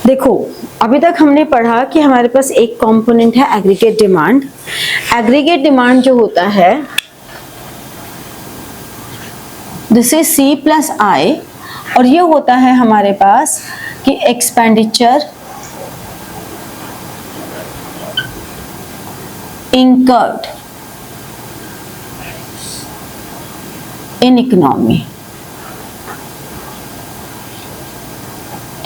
देखो, अभी तक हमने पढ़ा कि हमारे पास एक कंपोनेंट है एग्रीगेट डिमांड। एग्रीगेट डिमांड जो होता है दिस इज सी प्लस आई, और ये होता है हमारे पास कि एक्सपेंडिचर incurred in economy।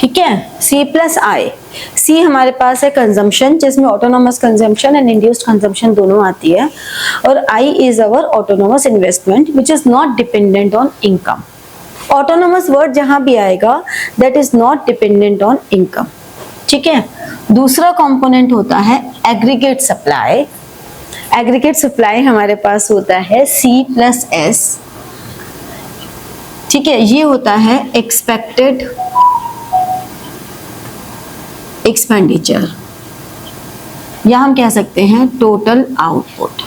ठीक है, C प्लस आई। C हमारे पास है कंजम्पशन, जिसमें autonomous consumption and induced consumption दोनों आती है, और I is our autonomous investment which is not dependent on income. Autonomous word जहां भी आएगा that is not dependent on income. ठीक है, दूसरा कंपोनेंट होता है एग्रीगेट सप्लाई। एग्रीगेट सप्लाई हमारे पास होता है C प्लस एस। ठीक है, ये होता है एक्सपेक्टेड एक्सपेंडिचर, या हम कह सकते हैं total output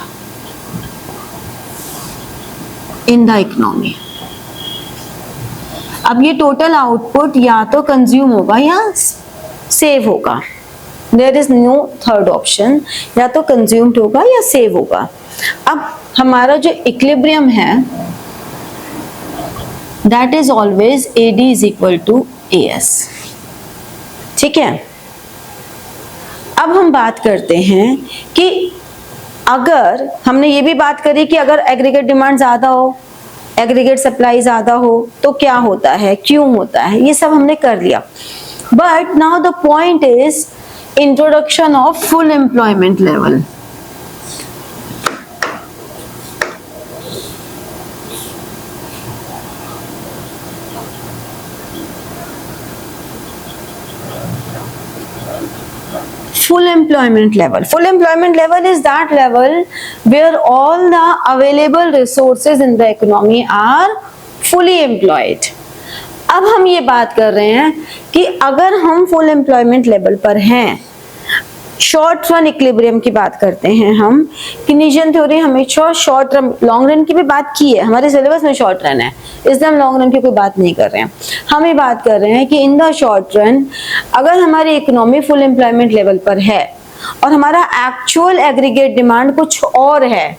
in the economy. अब ये टोटल आउटपुट या तो कंज्यूम होगा या सेव होगा, there is no third option, या तो कंज्यूम्ड होगा या सेव होगा। अब हमारा जो इक्विलिब्रियम है that is always AD is equal to AS। ठीक है, अब हम बात करते हैं कि अगर हमने ये भी बात करी कि अगर एग्रीगेट डिमांड ज्यादा हो, एग्रीगेट सप्लाई ज्यादा हो तो क्या होता है, क्यों होता है, ये सब हमने कर लिया। But now the point is introduction of full employment level. Full employment level. Full employment level is that level where all the available resources in the economy are fully employed. अब हम ये बात कर रहे हैं कि अगर हम फुल एम्प्लॉयमेंट लेवल पर हैं, शॉर्ट रन इक्विलिब्रियम की बात करते हैं हम, कीनेजियन थ्योरी हमेशा शॉर्ट रन, लॉन्ग रन की भी बात की है, हमारे सिलेबस में शॉर्ट रन है, इसलिए हम लॉन्ग रन की कोई बात नहीं कर रहे हैं। हम ये बात कर रहे हैं कि इन द शॉर्ट रन अगर हमारी इकोनॉमी फुल एम्प्लॉयमेंट लेवल पर है और हमारा एक्चुअल एग्रीगेट डिमांड कुछ और है,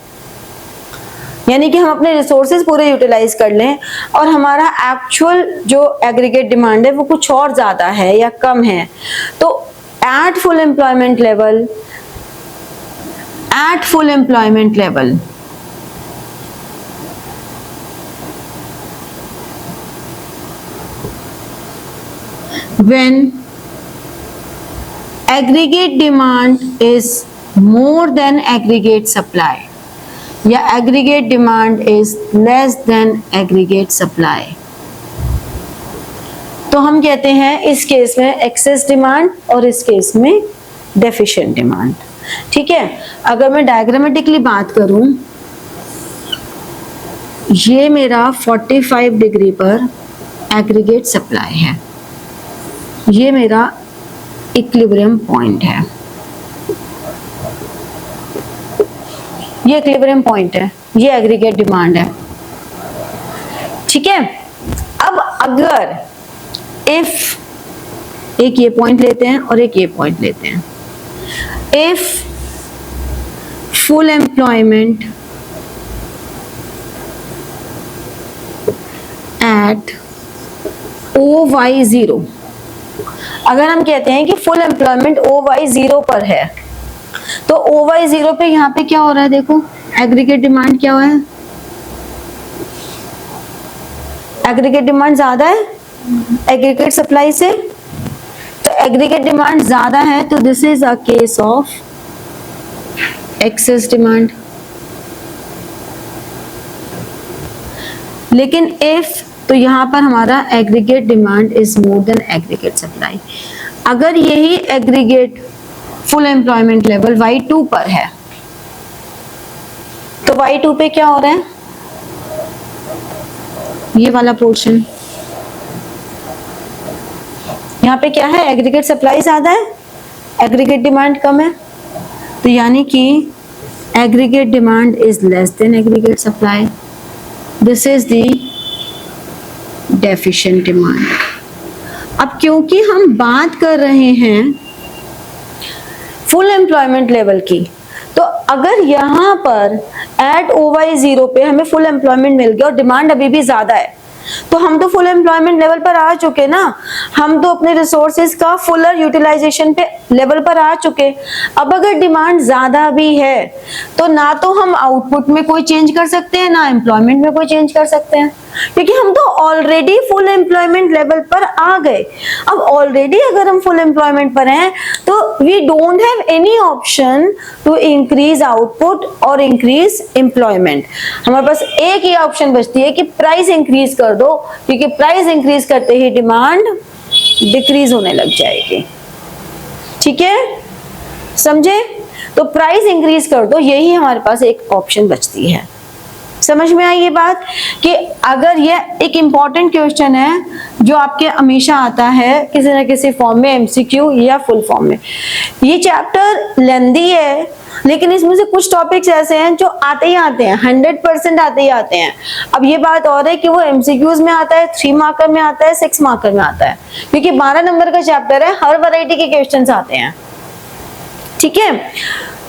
यानी कि हम अपने रिसोर्सेज पूरे यूटिलाइज कर लें और हमारा एक्चुअल जो एग्रीगेट डिमांड है वो कुछ और ज्यादा है या कम है, तो at full employment level, when aggregate demand is more than aggregate supply या aggregate demand is less than aggregate supply, तो हम कहते हैं इस केस में एक्सेस डिमांड और इस केस में डेफिशिएंट डिमांड। ठीक है, अगर मैं डायग्रामेटिकली बात करूं, ये मेरा 45 डिग्री पर एग्रीगेट सप्लाई है, ये मेरा इक्विलिब्रियम पॉइंट है, ये इक्विलिब्रियम पॉइंट है, ये एग्रीगेट डिमांड है। ठीक है, अब अगर इफ एक ये पॉइंट लेते हैं और एक ये पॉइंट लेते हैं, if full employment at OY0, अगर हम कहते हैं कि फुल एम्प्लॉयमेंट OY0 पर है, तो OY0 पे यहाँ पे क्या हो रहा है, देखो एग्रीगेट डिमांड क्या हुआ है, एग्रीगेट डिमांड ज्यादा है एग्रीगेट सप्लाई से, तो एग्रीगेट डिमांड ज्यादा है तो this is a case of excess demand. लेकिन इफ, तो यहां पर हमारा aggregate demand is more than aggregate supply. अगर यही aggregate full employment level Y2 पर है, तो Y2 पे क्या हो रहा है, ये वाला पोर्शन, यहाँ पे क्या है, एग्रीगेट सप्लाई ज्यादा है, एग्रीगेट डिमांड कम है, तो यानी कि aggregate demand is less than aggregate supply, this is the deficient demand. अब क्योंकि हम बात कर रहे हैं फुल एम्प्लॉयमेंट लेवल की, तो अगर यहाँ पर एट OY0 पे हमें फुल एम्प्लॉयमेंट मिल गया और डिमांड अभी भी ज्यादा है, तो हम तो फुल एम्प्लॉयमेंट लेवल पर आ चुके ना, हम तो अपने रिसोर्सेज का फुलर यूटिलाइजेशन पे लेवल पर आ चुके। अब अगर डिमांड ज्यादा भी है तो ना तो हम आउटपुट में कोई चेंज कर सकते हैं ना एम्प्लॉयमेंट में कोई चेंज कर सकते हैं, क्योंकि हम तो ऑलरेडी फुल एम्प्लॉयमेंट लेवल पर आ गए। अब ऑलरेडी अगर हम फुल एम्प्लॉयमेंट पर हैं तो we don't have any option to increase output और इंक्रीज एम्प्लॉयमेंट। हमारे पास एक ही ऑप्शन बचती है कि प्राइस इंक्रीज कर दो, क्योंकि प्राइस इंक्रीज करते ही डिमांड डिक्रीज होने लग जाएगी। ठीक है, समझे? तो प्राइस इंक्रीज कर दो, यही हमारे पास एक ऑप्शन बचती है। समझ में आई ये बात? कि अगर ये एक इंपॉर्टेंट क्वेश्चन है जो आपके हमेशा आता है किसी न किसी फॉर्म में, MCQ या फुल फॉर्म में। ये चैप्टर लेंदी है, लेकिन इसमें से कुछ टॉपिक्स ऐसे हैं जो आते ही आते हैं, 100% आते ही आते हैं। अब ये बात और है कि वो MCQs में आता है, 3 मार्कर में आता है, 6 मार्कर में आता है, क्योंकि 12 नंबर का चैप्टर है, हर वैरायटी के क्वेश्चन आते हैं। ठीक है,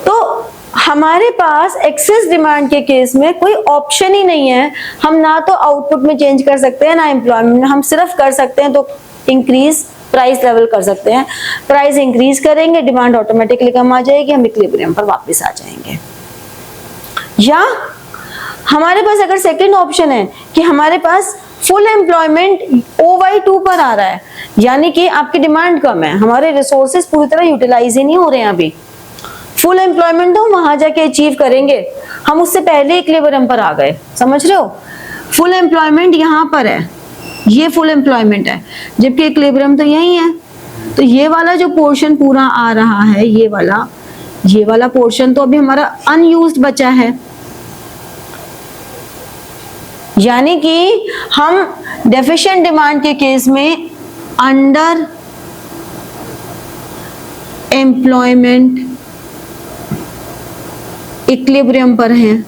तो हमारे पास एक्सेस डिमांड के केस में कोई ऑप्शन ही नहीं है। हम ना तो आउटपुट में चेंज कर सकते हैं ना एम्प्लॉयमेंट में, हम सिर्फ कर सकते हैं तो इंक्रीज प्राइस लेवल कर सकते हैं। प्राइस इंक्रीज करेंगे, डिमांड ऑटोमेटिकली कम आ जाएगी, हम इक्विलिब्रियम पर वापस आ जाएंगे। या हमारे पास अगर सेकंड ऑप्शन है कि हमारे पास फुल एम्प्लॉयमेंट OY2 पर आ रहा है, यानी कि आपकी डिमांड कम है, हमारे रिसोर्सेज पूरी तरह यूटिलाइज ही नहीं हो रहे हैं अभी। फुल एम्प्लॉयमेंट तो वहां जाके अचीव करेंगे, हम उससे पहले इक्विलिब्रियम पर आ गए। समझ रहे हो? फुल एम्प्लॉयमेंट यहाँ पर है, ये फुल एम्प्लॉयमेंट है, जबकि इक्विलिब्रियम तो यही है। तो ये वाला जो पोर्शन पूरा आ रहा है, ये वाला पोर्शन तो अभी हमारा अनयूज्ड बचा है, यानी कि हम डेफिशिएंट डिमांड के केस में अंडर एम्प्लॉयमेंट इक्विलिब्रियम पर हैं।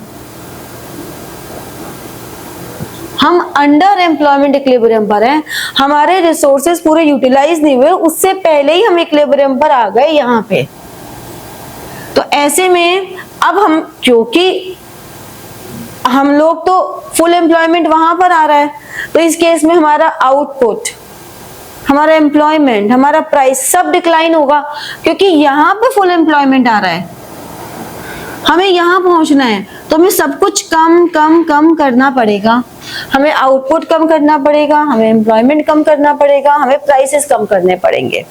हम अंडर एम्प्लॉयमेंट इक्विलिब्रियम पर हैं, हमारे रिसोर्सेज पूरे यूटिलाइज नहीं हुए, उससे पहले ही हम इक्विलिब्रियम पर आ गए यहाँ पे। तो ऐसे में अब हम, क्योंकि हम लोग तो फुल एम्प्लॉयमेंट वहां पर आ रहा है, तो इस केस में हमारा आउटपुट, हमारा एम्प्लॉयमेंट, हमारा प्राइस सब डिक्लाइन होगा, क्योंकि यहाँ पे फुल एम्प्लॉयमेंट आ रहा है, हमें यहाँ पहुंचना है, तो हमें सब कुछ कम कम कम करना पड़ेगा। हमें आउटपुट कम करना पड़ेगा, हमें एम्प्लॉयमेंट कम करना पड़ेगा, हमें प्राइसेस कम करने पड़ेंगे।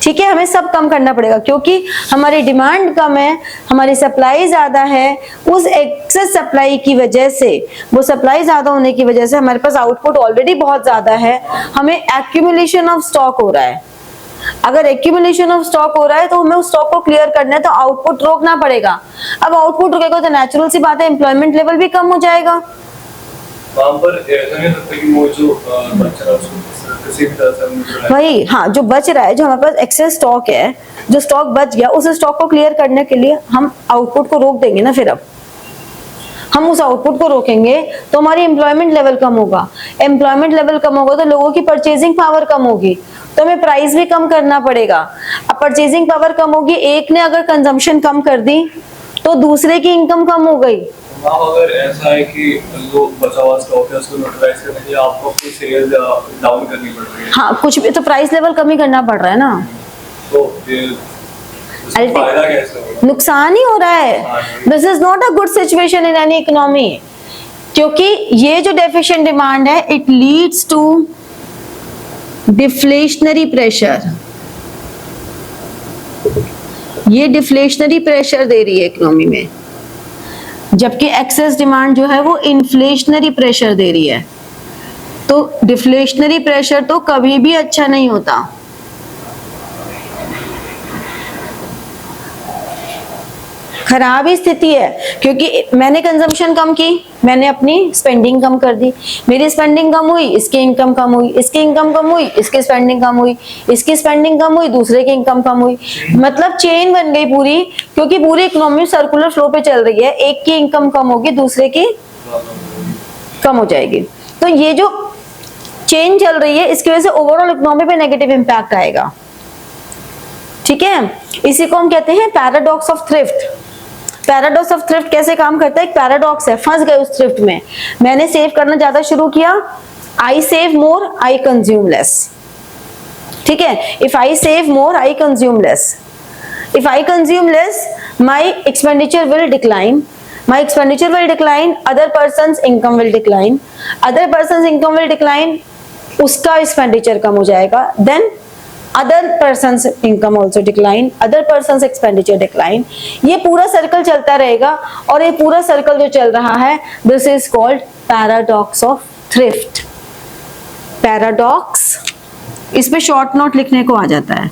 ठीक है, हमें सब कम करना पड़ेगा, क्योंकि हमारी डिमांड कम है, हमारी सप्लाई ज्यादा है। उस एक्सेस सप्लाई की वजह से, वो सप्लाई ज्यादा होने की वजह से हमारे पास आउटपुट ऑलरेडी बहुत ज्यादा है, हमें एक्यूमुलेशन ऑफ स्टॉक हो रहा है। अगर एक्यूमुलेशन ऑफ स्टॉक हो रहा है तो हमें उस स्टॉक को क्लियर करना है, तो आउटपुट रोकना पड़ेगा। अब आउटपुट रुकेगा तो नेचुरल सी बात है, एम्प्लॉयमेंट लेवल भी कम हो जाएगा। वहां पर ऐसा नहीं लगता कि वो जो बच रहा है उसको किसी भी तरह से वही, हाँ, जो बच रहा है, जो हमारे पास एक्सेस स्टॉक है, जो स्टॉक बच गया, उस स्टॉक को क्लियर करने के लिए हम आउटपुट को रोक देंगे ना। फिर अब हम उस आउटपुट को रोकेंगे तो हमारी एम्प्लॉयमेंट लेवल कम होगा, एम्प्लॉयमेंट लेवल कम होगा तो लोगों की परचेजिंग पावर कम होगी, तो हमें प्राइस भी कम करना पड़ेगा। अब परचेजिंग पावर कम होगी, एक ने अगर कंजम्पशन कम कर दी तो दूसरे की इनकम कम हो गई। अगर ऐसा है कि जो बचा हुआ स्टॉक है उसको यूटिलाइज करने के लिए आपको अपनी सेल्स डाउन करनी पड़ रही है, हाँ, कुछ भी तो प्राइस लेवल कम ही करना पड़ रहा है ना, तो फायदा कैसे होगा? नुकसान ही हो रहा है। This is not a good situation in any economy, क्योंकि ये जो डेफिशिएंट डिमांड है, it leads to deflationary pressure. ये डिफ्लेशनरी प्रेशर दे रही है इकोनॉमी में, जबकि एक्सेस डिमांड जो है वो इन्फ्लेशनरी प्रेशर दे रही है। तो डिफ्लेशनरी प्रेशर तो कभी भी अच्छा नहीं होता। खराब ही स्थिति है, क्योंकि मैंने कंजम्पशन कम की, मैंने अपनी स्पेंडिंग कम कर दी, मेरी स्पेंडिंग कम हुई, इसकी इनकम कम हुई, इसकी इनकम कम हुई, इसकी स्पेंडिंग कम हुई, इसकी स्पेंडिंग कम हुई, दूसरे की इनकम कम हुई, मतलब चेन बन गई पूरी, क्योंकि पूरी इकोनॉमी सर्कुलर फ्लो पे चल रही है। एक की इनकम कम होगी, दूसरे की कम हो जाएगी। तो ये जो चेन चल रही है, इसकी वजह से ओवरऑल इकोनॉमी पे नेगेटिव इम्पैक्ट आएगा। ठीक है, इसी को हम कहते हैं paradox of thrift. Paradox of thrift कैसे काम करता है? एक पैराडॉक्स है, फंस गए उस थ्रिफ्ट में, मैंने सेव करना ज्यादा शुरू किया, I save more, I consume less. ठीक है, if I save more, I consume less. If I consume less, my expenditure will decline. My expenditure will decline. Other person's income will decline. Other person's income will decline. उसका expenditure कम हो जाएगा. Then other person's income also decline. Other person's expenditure decline. ये पूरा circle चलता रहेगा और ये पूरा सर्कल जो चल रहा है, this is called paradox of thrift. Paradox. इस पे शॉर्ट नोट लिखने को आ जाता है।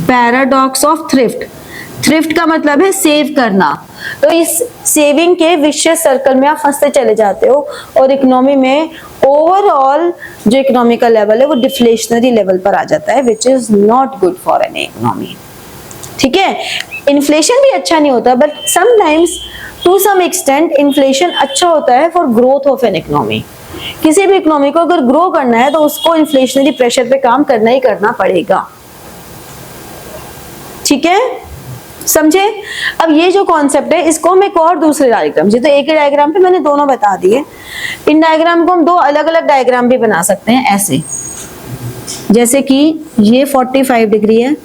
Paradox of thrift. थ्रिफ्ट का मतलब है सेव करना। तो इस सेविंग के विशियस सर्कल में आप फंसते चले जाते हो और इकोनॉमी में ओवरऑल जो इकोनॉमी का लेवल है वो डिफ्लेशनरी लेवल पर आ जाता है, which is not good for an economy. ठीक है, इन्फ्लेशन भी अच्छा नहीं होता, but sometimes to some extent inflation अच्छा होता है for growth of an economy. किसी भी इकोनॉमी को अगर ग्रो करना है तो उसको इन्फ्लेशनरी प्रेशर पे काम करना ही करना पड़ेगा। ठीक है, समझे? अब ये जो कॉन्सेप्ट है इसको हम एक और दूसरे डायग्राम, तो एक ही डायग्राम पे मैंने दोनों बता दिए, इन डायग्राम को हम दो अलग अलग डायग्राम भी बना सकते हैं ऐसे, जैसे कि ये 45 डिग्री है,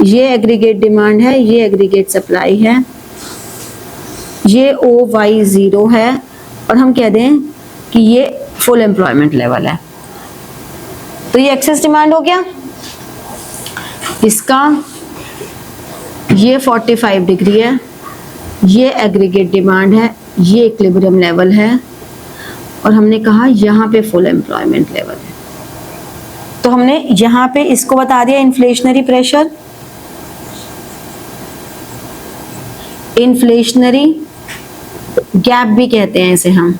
ये एग्रीगेट डिमांड है, ये एग्रीगेट सप्लाई है, ये OY0 है और हम कह दें कि ये फुल एम्प्लॉयमेंट लेवल है। तो ये एक्सेस डिमांड हो गया, इसका ये 45 डिग्री है, ये एग्रीगेट डिमांड है, ये इक्विलिब्रियम लेवल है और हमने कहा यहाँ पे फुल एम्प्लॉयमेंट लेवल है। तो हमने यहाँ पे इसको बता दिया इन्फ्लेशनरी प्रेशर, इन्फ्लेशनरी गैप भी कहते हैं इसे हम,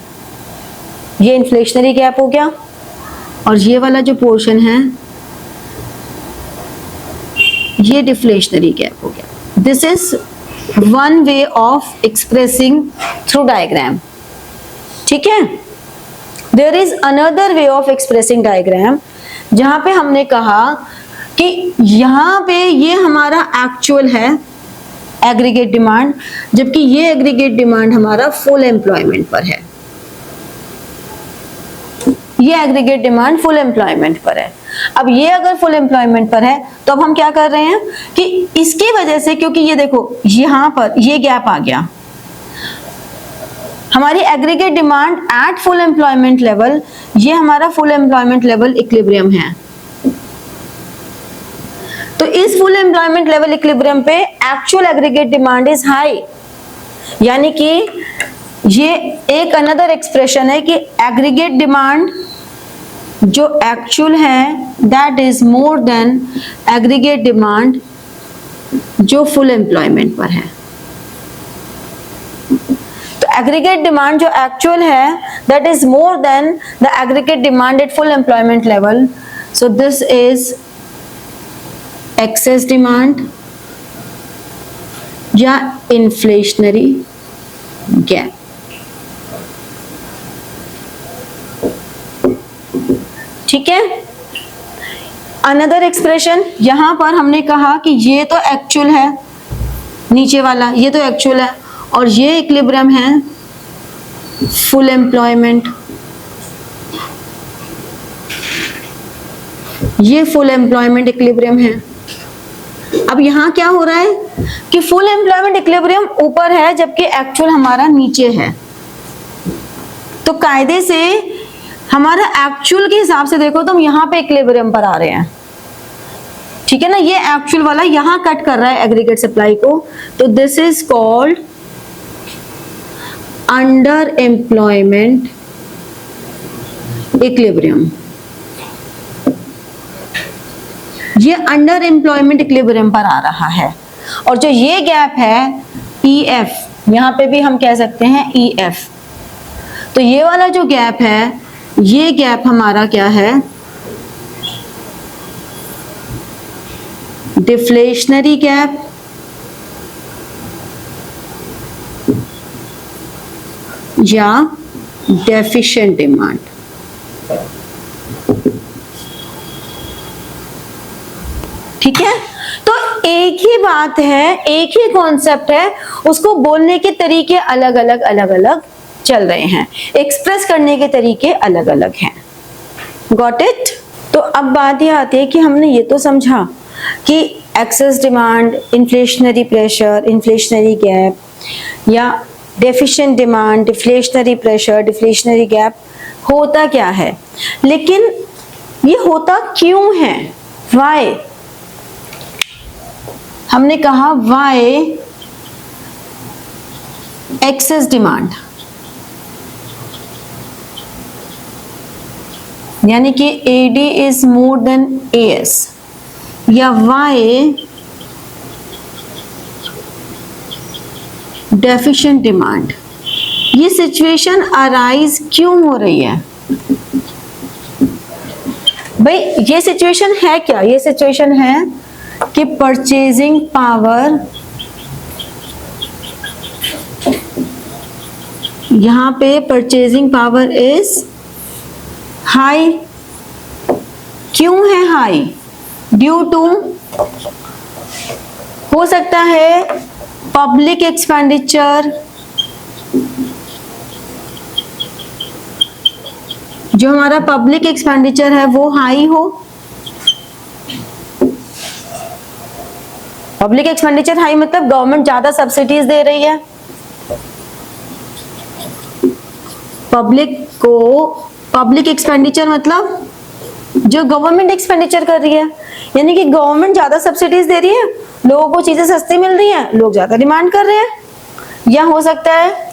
ये इन्फ्लेशनरी गैप हो गया और ये वाला जो पोर्शन है ये डिफ्लेशनरी गैप हो गया। This is one way of expressing through diagram. ठीक है, there is another way of expressing diagram, जहां पे हमने कहा कि यहां पे ये हमारा एक्चुअल है एग्रीगेट डिमांड, जबकि ये एग्रीगेट डिमांड हमारा फुल एम्प्लॉयमेंट पर है। ये एग्रीगेट डिमांड फुल एम्प्लॉयमेंट पर है। अब ये अगर फुल एम्प्लॉयमेंट पर है तो अब हम क्या कर रहे हैं कि इसकी वजह से, क्योंकि ये देखो यहां पर ये गैप आ गया, हमारी aggregate demand at full employment level, ये हमारा फुल एम्प्लॉयमेंट लेवल इक्विलिब्रियम है। तो इस फुल एम्प्लॉयमेंट लेवल इक्विलिब्रियम पे actual aggregate demand is high, यानी कि ये एक अनदर एक्सप्रेशन है कि एग्रीगेट डिमांड जो एक्चुअल है that is more than aggregate demand जो फुल एम्प्लॉयमेंट पर है। तो एग्रीगेट डिमांड जो एक्चुअल है that is more than the aggregate demand at full employment level, so this is excess demand या इन्फ्लेशनरी गैप। ठीक है, अनदर एक्सप्रेशन, यहां पर हमने कहा कि ये तो एक्चुअल है, नीचे वाला ये तो एक्चुअल है और ये इक्विलिब्रियम है फुल एम्प्लॉयमेंट, ये फुल एम्प्लॉयमेंट इक्विलिब्रियम है। अब यहां क्या हो रहा है कि फुल एम्प्लॉयमेंट इक्विलिब्रियम ऊपर है जबकि एक्चुअल हमारा नीचे है। तो कायदे से हमारा एक्चुअल के हिसाब से देखो तो हम यहां पे इक्विलिब्रियम पर आ रहे हैं। ठीक है ना, ये एक्चुअल वाला यहां कट कर रहा है एग्रीगेट सप्लाई को, तो this is called under employment equilibrium. ये अंडर एम्प्लॉयमेंट इक्विलिब्रियम पर आ रहा है और जो ये गैप है EF, यहां पे भी हम कह सकते हैं EF। तो ये वाला जो गैप है, ये गैप हमारा क्या है, डिफ्लेशनरी गैप या डेफिशिएंट डिमांड। ठीक है, तो एक ही बात है, एक ही कॉन्सेप्ट है, उसको बोलने के तरीके अलग अलग चल रहे हैं, एक्सप्रेस करने के तरीके अलग अलग हैं। Got it? तो अब बात ये आती है कि हमने ये तो समझा कि excess demand, inflationary pressure, inflationary gap, या deficient demand, deflationary pressure, deflationary gap होता क्या है, लेकिन ये होता क्यों है? व्हाई? हमने कहा व्हाई एक्सेस डिमांड, यानी कि AD is more than AS, या व्हाई डेफिशिएंट डिमांड, ये सिचुएशन अराइज क्यों हो रही है? भाई ये सिचुएशन है क्या? ये सिचुएशन है कि परचेजिंग पावर, यहां पे परचेजिंग पावर इज हाई। क्यों है हाई? ड्यू टू, हो सकता है पब्लिक एक्सपेंडिचर, जो हमारा पब्लिक एक्सपेंडिचर है वो हाई हो। पब्लिक एक्सपेंडिचर हाई मतलब गवर्नमेंट ज्यादा सब्सिडीज दे रही है पब्लिक को। पब्लिक एक्सपेंडिचर मतलब जो गवर्नमेंट एक्सपेंडिचर कर रही है, यानी कि गवर्नमेंट ज्यादा सब्सिडीज दे रही है, लोगों को चीजें सस्ती मिल रही है, लोग ज्यादा डिमांड कर रहे हैं। या हो सकता है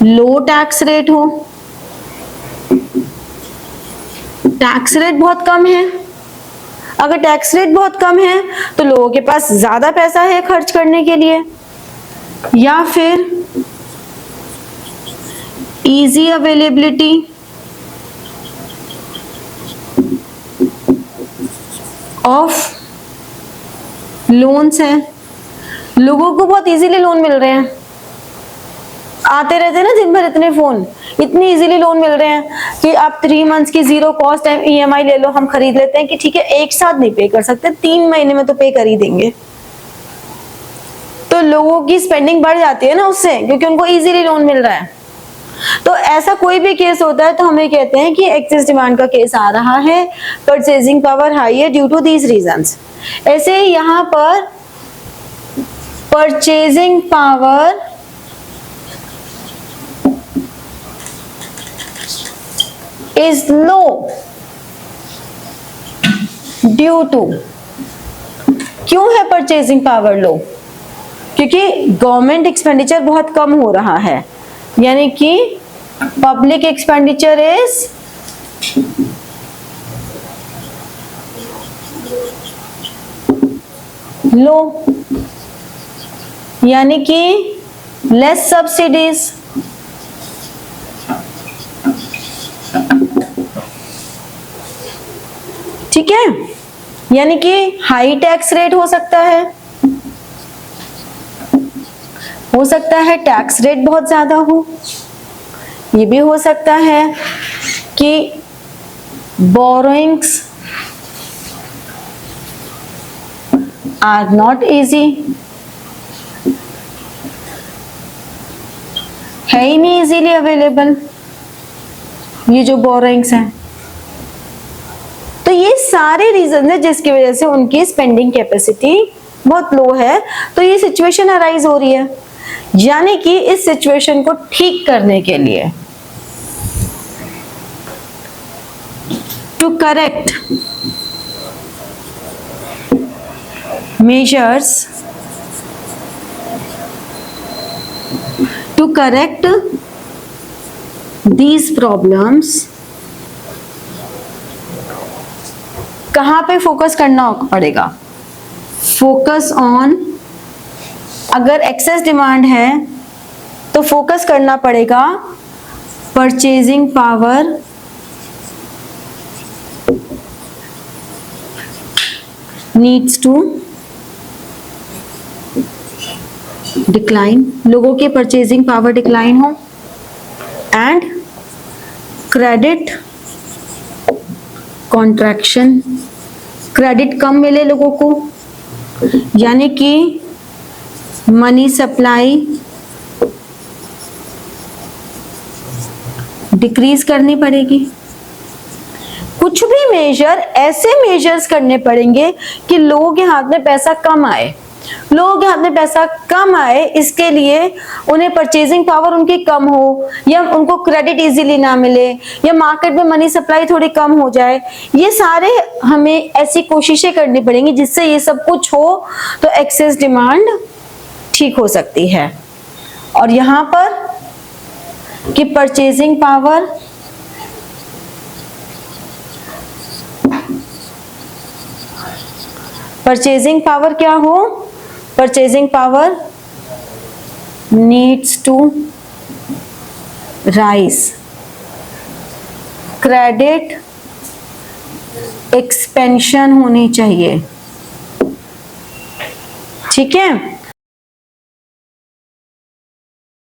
लो टैक्स रेट हो, टैक्स रेट बहुत कम है। अगर टैक्स रेट बहुत कम है तो लोगों के पास ज्यादा पैसा है खर्च करने के लिए। या फिर इजी अवेलेबिलिटी ऑफ लोन्स है, लोगों को बहुत इजीली लोन मिल रहे हैं, आते रहते हैं ना दिन भर इतने फोन, इतनी इजीली लोन मिल रहे हैं कि आप 3 मंथ्स की जीरो कॉस्ट EMI ले लो, हम खरीद लेते हैं कि ठीक है एक साथ नहीं पे कर सकते, 3 महीने में तो पे कर ही देंगे। तो लोगों की स्पेंडिंग बढ़ जाती है ना उससे, क्योंकि उनको इजीली लोन मिल रहा है। तो ऐसा कोई भी केस होता है तो हमें कहते हैं कि एक्सेस डिमांड का केस आ रहा है, परचेजिंग पावर हाई है ड्यू टू दीज रीजंस। ऐसे यहां पर purchasing power is low due to, क्यों है परचेजिंग पावर लो? क्योंकि गवर्नमेंट एक्सपेंडिचर बहुत कम हो रहा है, यानी कि पब्लिक एक्सपेंडिचर इज लो, यानी कि लेस सब्सिडीज। ठीक है, यानी कि हाई टैक्स रेट हो सकता है, हो सकता है टैक्स रेट बहुत ज्यादा हो, ये भी हो सकता है कि बोरोइंग्स आर नॉट इजी, है ही नहीं इजीली अवेलेबल ये जो बोरोइंग्स हैं। तो ये सारे रीजन है जिसकी वजह से उनकी स्पेंडिंग कैपेसिटी बहुत लो है, तो ये सिचुएशन अराइज हो रही है। यानी कि इस सिचुएशन को ठीक करने के लिए, to correct measures to correct these problems, कहां पे फोकस करना पड़ेगा? फोकस ऑन, अगर एक्सेस डिमांड है तो फोकस करना पड़ेगा purchasing power needs to decline, लोगों की परचेजिंग पावर डिक्लाइन हो, एंड क्रेडिट कॉन्ट्रैक्शन, क्रेडिट कम मिले लोगों को, यानी कि मनी सप्लाई डिक्रीज करनी पड़ेगी। कुछ भी मेजर, ऐसे मेजर्स करने पड़ेंगे कि लोगों के हाथ में पैसा कम आए। लोगों के हाथ में पैसा कम आए, इसके लिए उन्हें परचेजिंग पावर उनकी कम हो, या उनको क्रेडिट इजीली ना मिले, या मार्केट में मनी सप्लाई थोड़ी कम हो जाए। ये सारे हमें ऐसी कोशिशें करनी पड़ेंगी जिससे ये सब कुछ हो तो एक्सेस डिमांड ठीक हो सकती है। और यहां पर कि परचेजिंग पावर क्या हो, purchasing power needs to rise, credit expansion होनी चाहिए। ठीक है।